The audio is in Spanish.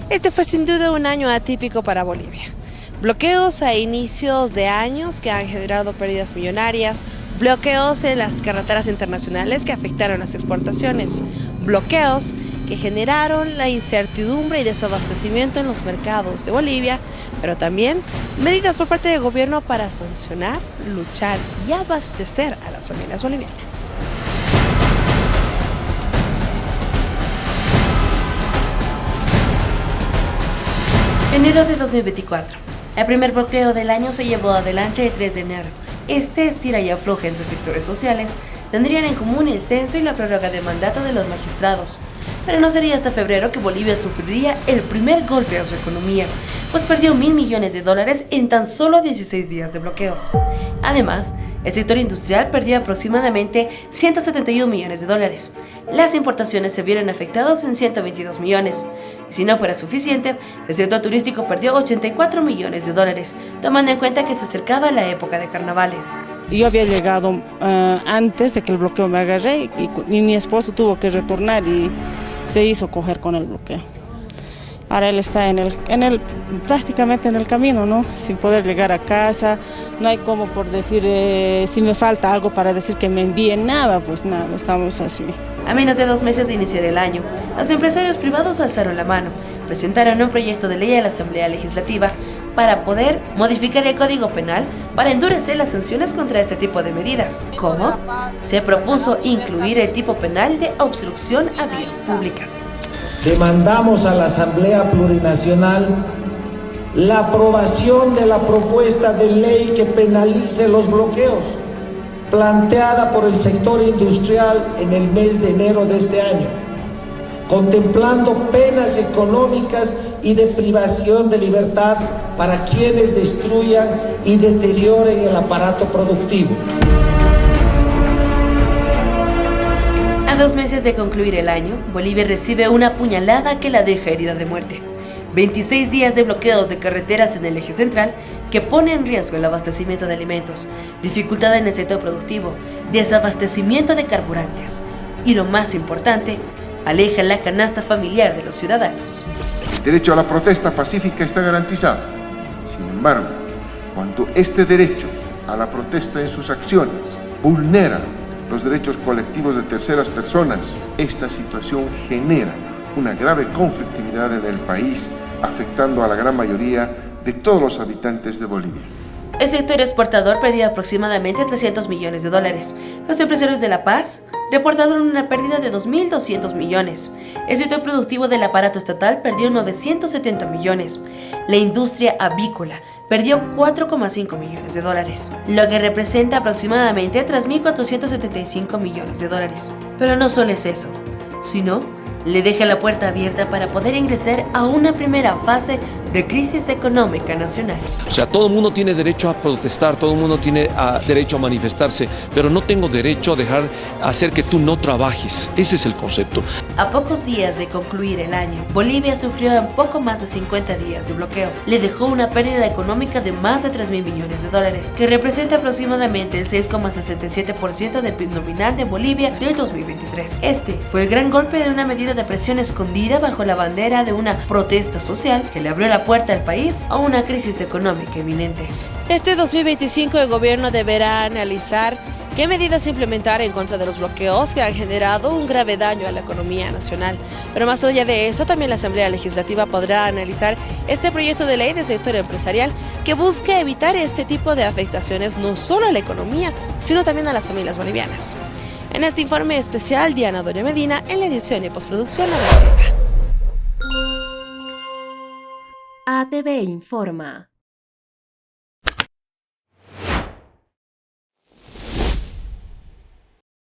Este fue sin duda un año atípico para Bolivia. Bloqueos a inicios de años que han generado pérdidas millonarias, bloqueos en las carreteras internacionales que afectaron las exportaciones, bloqueos que generaron la incertidumbre y desabastecimiento en los mercados de Bolivia, pero también medidas por parte del gobierno para sancionar, luchar y abastecer a las familias bolivianas. Enero de 2024. El primer bloqueo del año se llevó adelante el 3 de enero. Este estira y afloja entre sectores sociales tendrían en común el censo y la prórroga de mandato de los magistrados. Pero no sería hasta febrero que Bolivia sufriría el primer golpe a su economía, pues perdió $1.000 millones en tan solo 16 días de bloqueos. Además, el sector industrial perdió aproximadamente $171 millones. Las importaciones se vieron afectadas en 122 millones. Y si no fuera suficiente, el sector turístico perdió $84 millones, tomando en cuenta que se acercaba la época de carnavales. Yo había llegado antes de que el bloqueo me agarré y mi esposo tuvo que retornar y se hizo coger con el bloqueo. Ahora él está prácticamente en el camino, ¿no? Sin poder llegar a casa, no hay como por decir si me falta algo para decir que me envíen nada, pues nada, estamos así. A menos de 2 meses de iniciar el año, los empresarios privados alzaron la mano, presentaron un proyecto de ley a la Asamblea Legislativa para poder modificar el Código Penal para endurecer las sanciones contra este tipo de medidas. ¿Cómo? Se propuso incluir el tipo penal de obstrucción a vías públicas. Demandamos a la Asamblea Plurinacional la aprobación de la propuesta de ley que penalice los bloqueos, planteada por el sector industrial en el mes de enero de este año, contemplando penas económicas y de privación de libertad para quienes destruyan y deterioren el aparato productivo. A 2 meses de concluir el año, Bolivia recibe una puñalada que la deja herida de muerte. 26 días de bloqueos de carreteras en el eje central que pone en riesgo el abastecimiento de alimentos, dificultad en el sector productivo, desabastecimiento de carburantes y, lo más importante, aleja la canasta familiar de los ciudadanos. El derecho a la protesta pacífica está garantizado. Sin embargo, cuando este derecho a la protesta en sus acciones vulnera los derechos colectivos de terceras personas, esta situación genera una grave conflictividad en el país, afectando a la gran mayoría de todos los habitantes de Bolivia. El sector exportador perdió aproximadamente $300 millones. Los empresarios de La Paz reportaron una pérdida de 2.200 millones. El sector productivo del aparato estatal perdió 970 millones. La industria avícola perdió $4,5 millones, lo que representa aproximadamente $3.475 millones. Pero no solo es eso, sino le deja la puerta abierta para poder ingresar a una primera fase de crisis económica nacional. O sea, todo el mundo tiene derecho a protestar, todo el mundo tiene derecho a manifestarse, pero no tengo derecho a hacer que tú no trabajes. Ese es el concepto. A pocos días de concluir el año, Bolivia sufrió en poco más de 50 días de bloqueo. Le dejó una pérdida económica de más de $3.000 millones, que representa aproximadamente el 6,67% del PIB nominal de Bolivia del 2023. Este fue el gran golpe de una medida de presión escondida bajo la bandera de una protesta social que le abrió la puerta al país a una crisis económica inminente. Este 2025 el gobierno deberá analizar qué medidas implementar en contra de los bloqueos que han generado un grave daño a la economía nacional. Pero más allá de eso, también la Asamblea Legislativa podrá analizar este proyecto de ley del sector empresarial que busca evitar este tipo de afectaciones no solo a la economía, sino también a las familias bolivianas. En este informe especial, Diana Doria Medina, en la edición y postproducción, Ana Silva. ATV Informa.